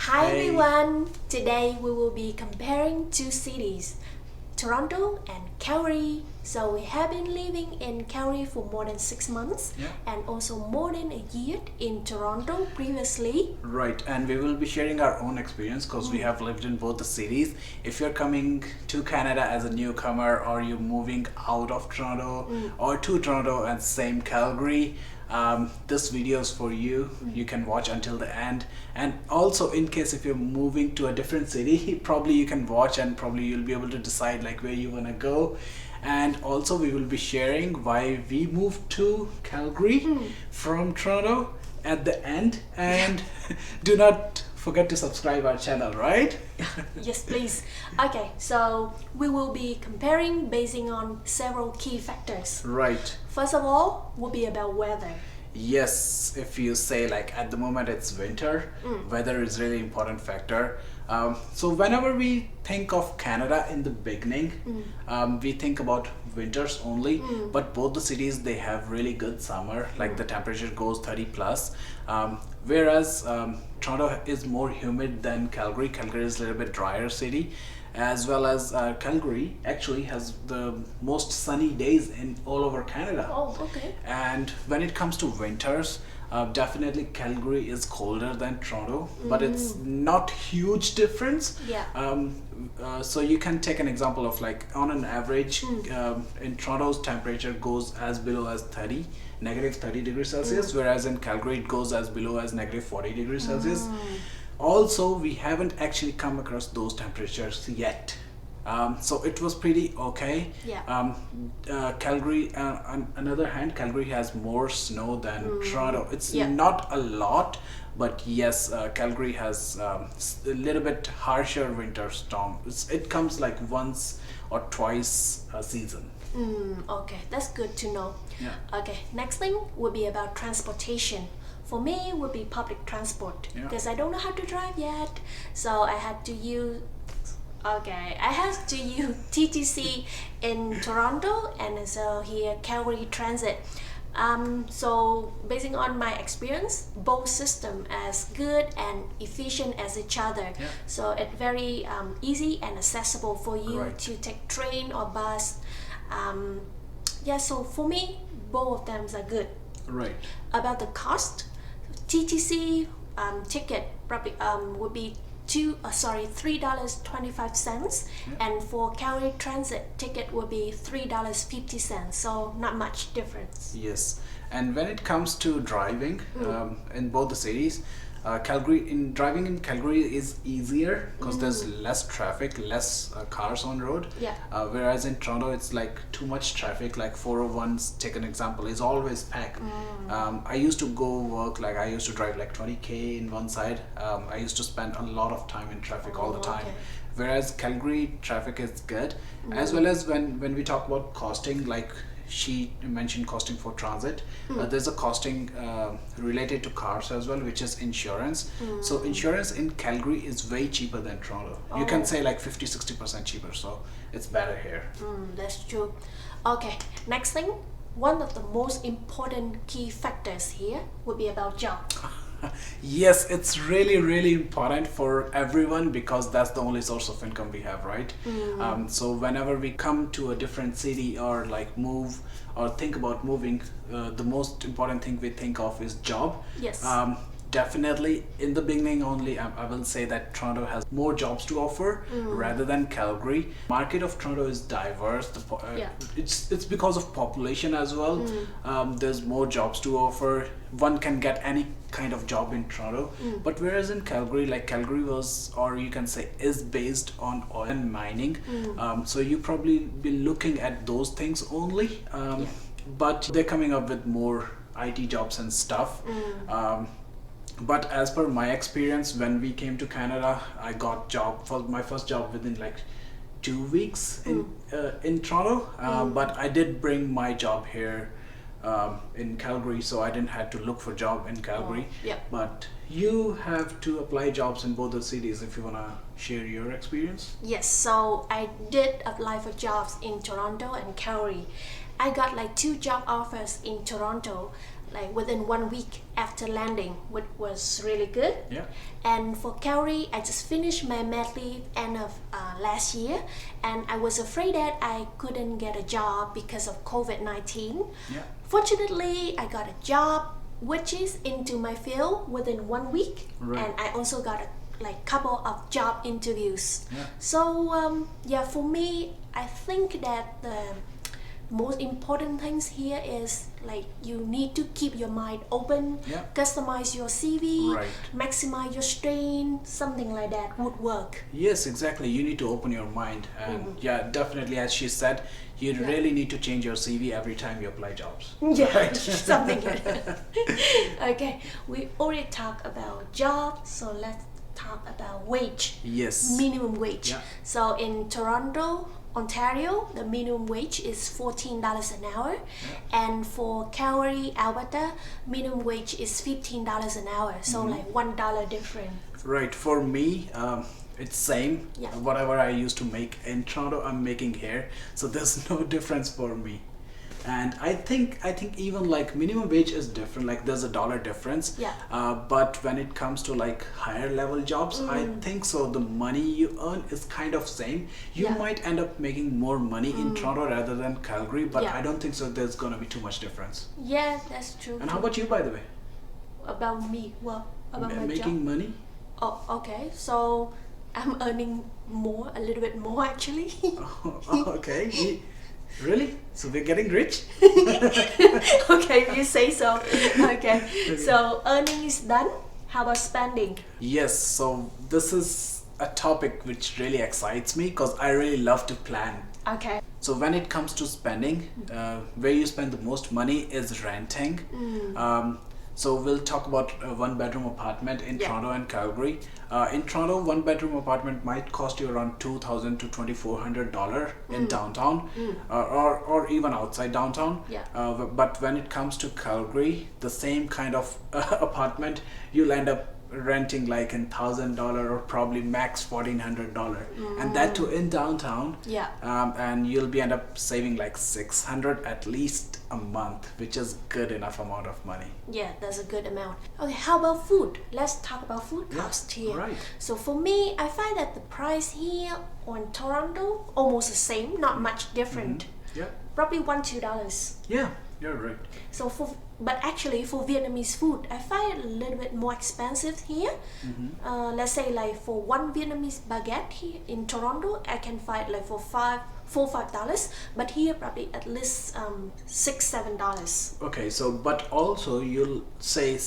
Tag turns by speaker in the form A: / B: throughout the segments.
A: Hi
B: Hey.
A: everyone! Today we will be comparing two cities, Toronto and Calgary. So we have been living in Calgary for more than 6 months
B: Yeah.
A: and also more than a year in Toronto previously.
B: Right, and we will be sharing our own experience because we have lived in both the cities. If you're coming to Canada as a newcomer or you're moving out of Toronto or to Toronto and same Calgary, this video is for you. You can watch until the end. And also, in case if you're moving to a different city, probably you can watch and probably you'll be able to decide like where you want to go. And also we will be sharing why we moved to Calgary from Toronto at the end. And do not forget to subscribe our channel, right?
A: Yes, please. Okay, so we will be comparing basing on several key factors.
B: Right.
A: First of all, will be about weather.
B: Yes, if you say like at the moment it's winter, weather is really important factor. So whenever we think of Canada in the beginning, we think about winters only, but both the cities they have really good summer, like the temperature goes 30 plus. Whereas Toronto is more humid than Calgary. Calgary is a little bit drier city, as well as Calgary actually has the most sunny days in all over Canada.
A: Oh, okay.
B: And when it comes to winters, definitely Calgary is colder than Toronto, but it's not huge difference.
A: Yeah.
B: So you can take an example of like on an average, in Toronto's temperature goes as below as 30, negative 30 degrees Celsius, whereas in Calgary it goes as below as negative 40 degrees Celsius. Also, we haven't actually come across those temperatures yet. So it was pretty okay.
A: Yeah.
B: Calgary, on another hand, Calgary has more snow than Toronto. It's
A: Yeah.
B: not a lot, but yes, Calgary has a little bit harsher winter storm. It comes like once or twice a season.
A: Okay, that's good to know.
B: Yeah.
A: Okay, next thing would be about transportation. For me, would be public transport
B: Yeah.
A: because I don't know how to drive yet. So I had to use. Okay, I have to use TTC in Toronto and so here Calgary Transit. So basing on my experience, both system as good and efficient as each other.
B: Yeah.
A: So it's very easy and accessible for you
B: Right.
A: to take train or bus. Yeah, so for me, both of them are good.
B: Right.
A: About the cost, TTC ticket probably would be $3.25, and for Calgary Transit ticket would be $3.50. So not much difference.
B: Yes, and when it comes to driving in both the cities, driving in Calgary is easier because there's less traffic, less cars on road.
A: Yeah.
B: Whereas in Toronto, it's like too much traffic. Like 401's, take an example, is always packed. I used to go work like I used to drive like 20k in one side. I used to spend a lot of time in traffic all the time.
A: Okay.
B: Whereas Calgary traffic is good, as well as when we talk about costing, like she mentioned costing for transit, there's a costing related to cars as well, which is insurance. So insurance in Calgary is way cheaper than Toronto. You can say like 50-60% cheaper, so it's better here.
A: That's true. Okay, next thing, one of the most important key factors here would be about job.
B: Yes, it's really important for everyone because that's the only source of income we have, right? So whenever we come to a different city or like move or think about moving, the most important thing we think of is job.
A: Yes.
B: Definitely in the beginning only, I will say that Toronto has more jobs to offer rather than Calgary. Market of Toronto is diverse.
A: Yeah.
B: It's because of population as well. There's more jobs to offer. One can get any kind of job in Toronto, but whereas in Calgary, like Calgary was, or you can say is based on oil and mining, so you probably be looking at those things only. But they're coming up with more IT jobs and stuff. But as per my experience, when we came to Canada, I got my first job within like 2 weeks in Toronto. But I did bring my job here in Calgary, so I didn't have to look for job in Calgary.
A: Yeah.
B: But you have to apply jobs in both the cities if you wanna share your experience.
A: Yes, so I did apply for jobs in Toronto and Calgary. I got like 2 job offers in Toronto. like within 1 week after landing, which was really good.
B: Yeah.
A: And for Calgary, I just finished my mat leave end of last year, and I was afraid that I couldn't get a job because of COVID-19.
B: Yeah.
A: Fortunately, I got a job which is into my field within 1 week,
B: Right.
A: and I also got a couple of job interviews.
B: Yeah.
A: So yeah, for me, I think that the most important things here is like you need to keep your mind open,
B: Yeah.
A: customize your CV,
B: Right.
A: maximize your strength, something like that would work.
B: Yes, exactly. You need to open your mind, and yeah, definitely, as she said, you really need to change your CV every time you apply jobs.
A: Yeah,
B: Right.
A: something like that. Okay, we already talked about job, so let's talk about wage.
B: Yes.
A: Minimum wage.
B: Yeah.
A: So in Toronto, Ontario, the minimum wage is $14 an hour, and for Calgary, Alberta, minimum wage is $15 an hour. So like $1 different.
B: Right. For me, it's same.
A: Yeah.
B: Whatever I used to make in Toronto, I'm making here. So there's no difference for me. And I think even like minimum wage is different. Like there's a dollar difference.
A: Yeah.
B: But when it comes to like higher level jobs, I think so. The money you earn is kind of same. You
A: Yeah.
B: might end up making more money in Toronto rather than Calgary, but
A: Yeah.
B: I don't think so. There's gonna be too much difference.
A: Yeah, that's true.
B: And how about you, by the way?
A: About me? Well, about my
B: Making
A: job.
B: money?
A: Oh, okay. So I'm earning more, a little bit more actually.
B: Okay. Really? So we're getting rich?
A: Okay, if you say so. Okay. So earning is done. How about spending?
B: Yes, so this is a topic which really excites me because I really love to plan.
A: Okay.
B: So when it comes to spending, where you spend the most money is renting. So we'll talk about a one bedroom apartment in
A: Yeah.
B: Toronto and Calgary. In Toronto, one bedroom apartment might cost you around $2,000 to $2,400 in downtown, or even outside downtown.
A: Yeah.
B: But when it comes to Calgary, the same kind of apartment, you'll end up renting like in $1,000 or probably max $1,400, and that too in downtown.
A: Yeah.
B: And you'll be end up saving like $600 at least a month, which is good enough amount of money.
A: Yeah, that's a good amount. Okay, how about food? Let's talk about food cost here.
B: right.
A: So for me, I find that the price here on Toronto almost the same, not much different.
B: Yeah.
A: Probably $1-2.
B: Yeah, you're right.
A: So but actually for Vietnamese food, I find it a little bit more expensive here. Let's say like for one Vietnamese baguette here in Toronto, I can find like for $4-5, but here probably at least $6-7.
B: Okay, so but also you'll say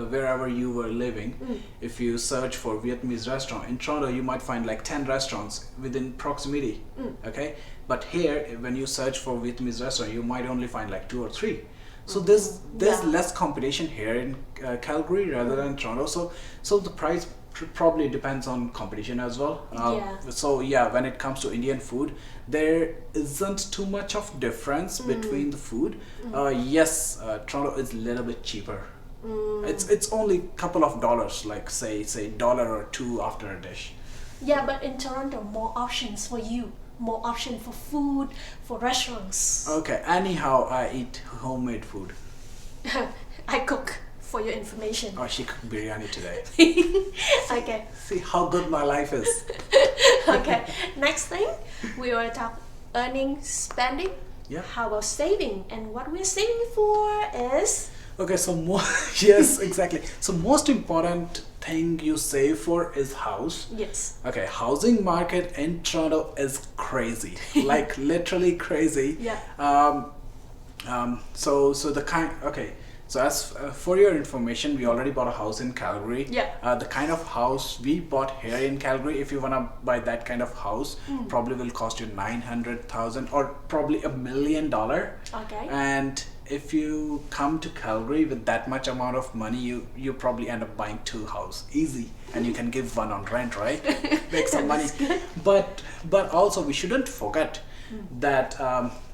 B: wherever you were living, if you search for Vietnamese restaurant in Toronto, you might find like 10 restaurants within proximity. Okay, but here when you search for Vietnamese restaurant, you might only find like 2 or 3. So there's
A: Yeah.
B: less competition here in Calgary rather than Toronto. So the price probably depends on competition as well.
A: Yeah.
B: So yeah, when it comes to Indian food, there isn't too much of difference between the food. Yes, Toronto is a little bit cheaper. It's only a couple of dollars, like say $1 or $2 after a dish.
A: Yeah, but in Toronto, more options for you. More option for food, for restaurants.
B: Okay, anyhow, I eat homemade food.
A: I cook, for your information.
B: Oh, she cooked biryani today.
A: Okay.
B: See how good my life is.
A: Okay. Next thing, we will talk earning, spending.
B: Yeah.
A: How about saving? And what we're saving for is...
B: Okay, so yes, exactly. So most important thing you save for is house.
A: Yes.
B: Okay, housing market in Toronto is crazy, like literally crazy.
A: Yeah.
B: So the kind. Okay, so as for your information, we already bought a house in Calgary.
A: Yeah.
B: The kind of house we bought here in Calgary, if you wanna buy that kind of house, probably will cost you $900,000 or probably $1 million.
A: Okay.
B: And if you come to Calgary with that much amount of money, you probably end up buying 2 houses easy, and you can give one on rent, right? Make some money. But also we shouldn't forget that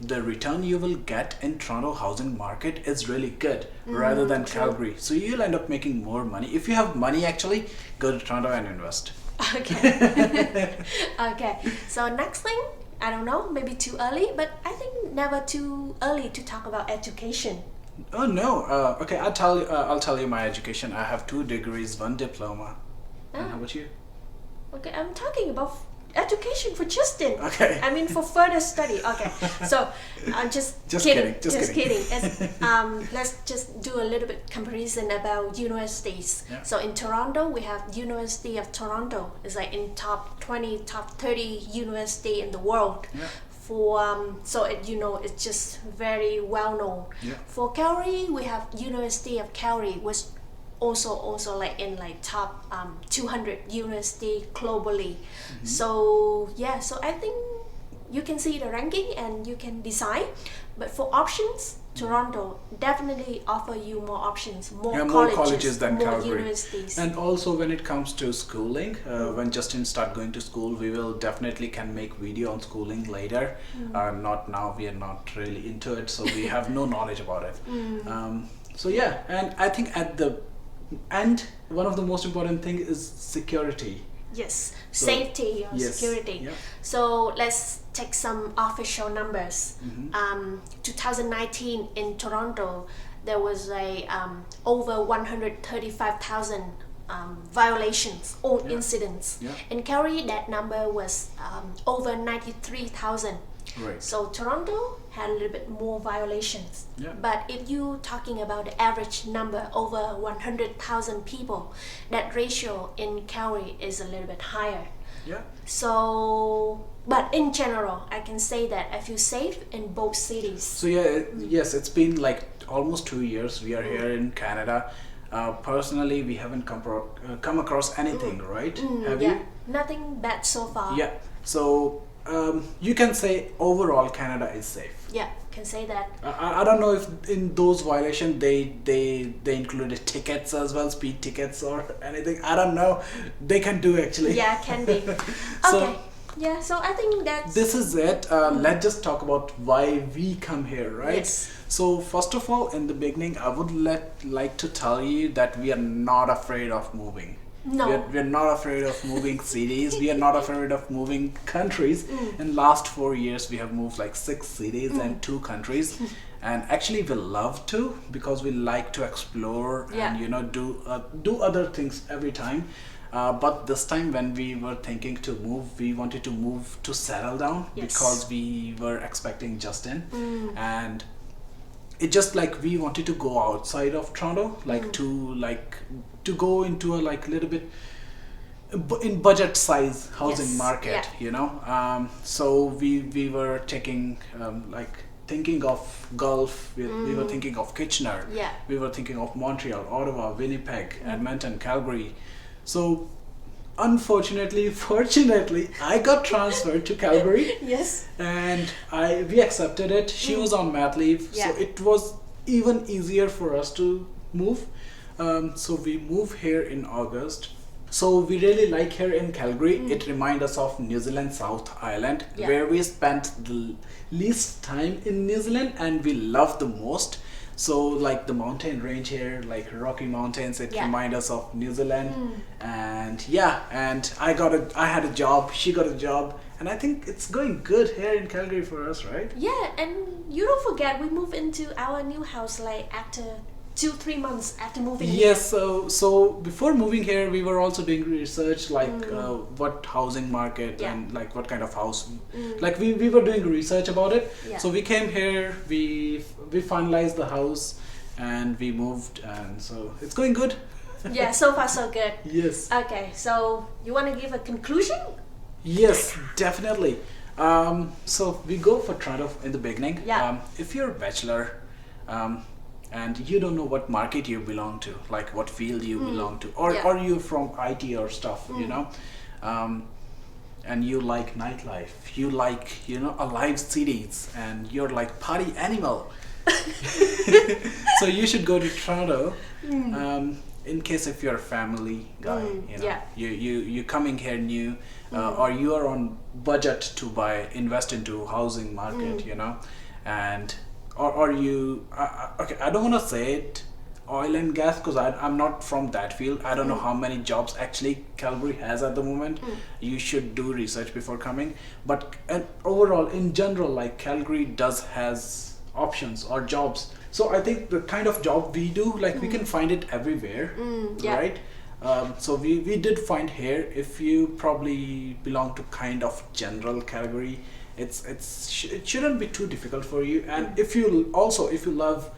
B: the return you will get in Toronto housing market is really good rather than Calgary. So you'll end up making more money. If you have money, actually, go to Toronto and invest.
A: Okay. Okay. So next thing, I don't know, maybe too early, but I think never too early to talk about education.
B: Oh no. Okay, I'll tell you my education. I have 2 degrees, 1 diploma. And how
A: Ah,
B: about you?
A: okay, I'm talking about education for Justin.
B: Okay.
A: I mean for further study. Okay, so I'm just
B: Just
A: kidding.
B: kidding. Just kidding.
A: Let's just do a little bit comparison about universities.
B: Yeah.
A: So in Toronto, we have University of Toronto. It's like in top 20, top 30 university in the world.
B: Yeah.
A: For so it, it's just very well known.
B: Yeah.
A: For Calgary, we have University of Calgary, which also like in like top 200 university globally. So yeah, so I think you can see the ranking and you can decide. But for options, Toronto definitely offer you more options,
B: Yeah,
A: more
B: more
A: colleges,
B: colleges than
A: more
B: Calgary.
A: universities.
B: And also when it comes to schooling, when Justin start going to school, we will definitely can make video on schooling later. Not now, we are not really into it, so we have no knowledge about it. So yeah, and I think at the end, one of the most important thing is security.
A: Yes,
B: So,
A: safety or
B: yes,
A: security.
B: yeah.
A: So let's take some official numbers. 2019 in Toronto, there was a over 135,000 violations or
B: Yeah.
A: incidents.
B: Yeah.
A: In Calgary, that number was over 93,000.
B: Right.
A: So Toronto had a little bit more violations.
B: Yeah.
A: But if you're talking about the average number over 100,000 people, that ratio in Calgary is a little bit higher.
B: Yeah.
A: So, but in general, I can say that I feel safe in both cities.
B: So yeah, yes, it's been like almost 2 years. We are here in Canada. Personally, we haven't come across anything, right? Have
A: Yeah,
B: you?
A: nothing bad so far.
B: Yeah. So you can say overall Canada is safe.
A: Yeah, can say that.
B: I don't know if in those violations they included tickets as well, speed tickets or anything. I don't know. They can do actually.
A: Yeah, can be.
B: So-
A: Okay. Yeah, so I think that's
B: This is it. Let's just talk about why we come here, right?
A: Yes.
B: So first of all, in the beginning, I would like to tell you that we are not afraid of moving.
A: No.
B: We're not afraid of moving cities. We are not afraid of moving countries. In last 4 years, we have moved like 6 cities and 2 countries. And actually, we love to because we like to explore
A: Yeah.
B: and do other things every time. But this time, when we were thinking to move, we wanted to move to settle down
A: Yes.
B: because we were expecting Justin, and it just like we wanted to go outside of Toronto, to go into a like little bit in budget size housing
A: Yes,
B: market,
A: yeah.
B: so we were taking thinking of Gulf, we were thinking of Kitchener,
A: Yeah.
B: we were thinking of Montreal, Ottawa, Winnipeg, Edmonton, Calgary. So unfortunately, fortunately, I got transferred to Calgary
A: Yes.
B: and we accepted it. She was on mat leave,
A: Yeah.
B: so it was even easier for us to move. So we moved here in August. So we really like here in Calgary. It reminds us of New Zealand South Island,
A: Yeah.
B: where we spent the least time in New Zealand and we love the most. So like the mountain range here, like Rocky Mountains, it
A: Yeah.
B: reminds us of New Zealand. And yeah, and I had a job, she got a job, and I think it's going good here in Calgary for us, right?
A: Yeah, and you don't forget we moved into our new house like after 2-3 months after moving here.
B: Yes, so before moving here, we were also doing research like what housing market
A: Yeah.
B: and like what kind of house. Like we were doing research about it.
A: Yeah.
B: So we came here, we finalized the house, and we moved, and so it's going good.
A: Yeah, so far so good.
B: Yes.
A: Okay, so you want to give a conclusion?
B: Yes, definitely. So we go for Toronto in the beginning.
A: Yeah.
B: If you're a bachelor, and you don't know what market you belong to, like what field you belong to, or
A: Yeah.
B: or you're from IT or stuff, and you like nightlife, you like alive cities, and you're like party animal. So you should go to Toronto. In case if you're a family guy,
A: yeah.
B: you coming here new, or you are on budget to invest into housing market, and or you okay, I don't want to say it oil and gas because I'm not from that field. I don't know how many jobs actually Calgary has at the moment. You should do research before coming, but overall in general, like Calgary has options or jobs. So I think the kind of job we do, like we can find it everywhere,
A: Yeah.
B: right? So we did find here, if you probably belong to kind of general category, it shouldn't be too difficult for you. And if you also, if you love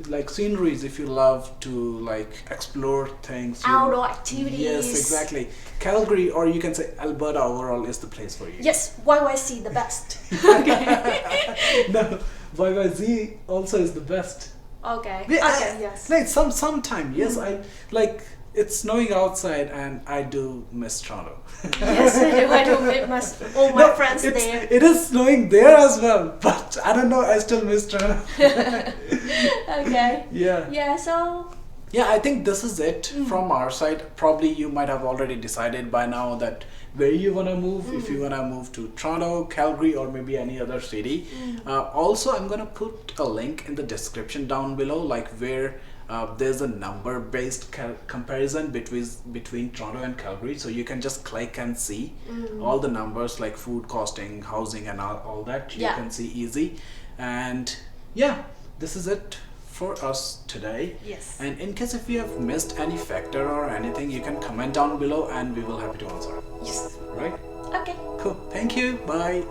B: like sceneries, if you love to like explore things,
A: Outdoor activities.
B: yes, exactly, Calgary, or you can say Alberta overall, is the place for you.
A: Yes, YYC the best. Okay.
B: No, YYZ also is the best.
A: Okay.
B: Yeah,
A: Okay. Yes.
B: like sometime, yes, I like, it's snowing outside and I do miss Toronto.
A: Yes, I do. I do miss all my
B: No,
A: friends there.
B: it is snowing there as well, but I don't know, I still miss Toronto.
A: Okay.
B: Yeah.
A: Yeah. So.
B: Yeah, I think this is it from our side. Probably you might have already decided by now that where you wanna move, if you wanna move to Toronto, Calgary, or maybe any other city. Also, I'm gonna put a link in the description down below, like where there's a number-based comparison between Toronto and Calgary. So you can just click and see all the numbers, like food costing, housing, and all that. You can see easy. And yeah, this is it for us today.
A: Yes.
B: And in case if you have missed any factor or anything, you can comment down below and we will happy to answer.
A: Yes.
B: Right?
A: Okay.
B: Cool. Thank you. Bye.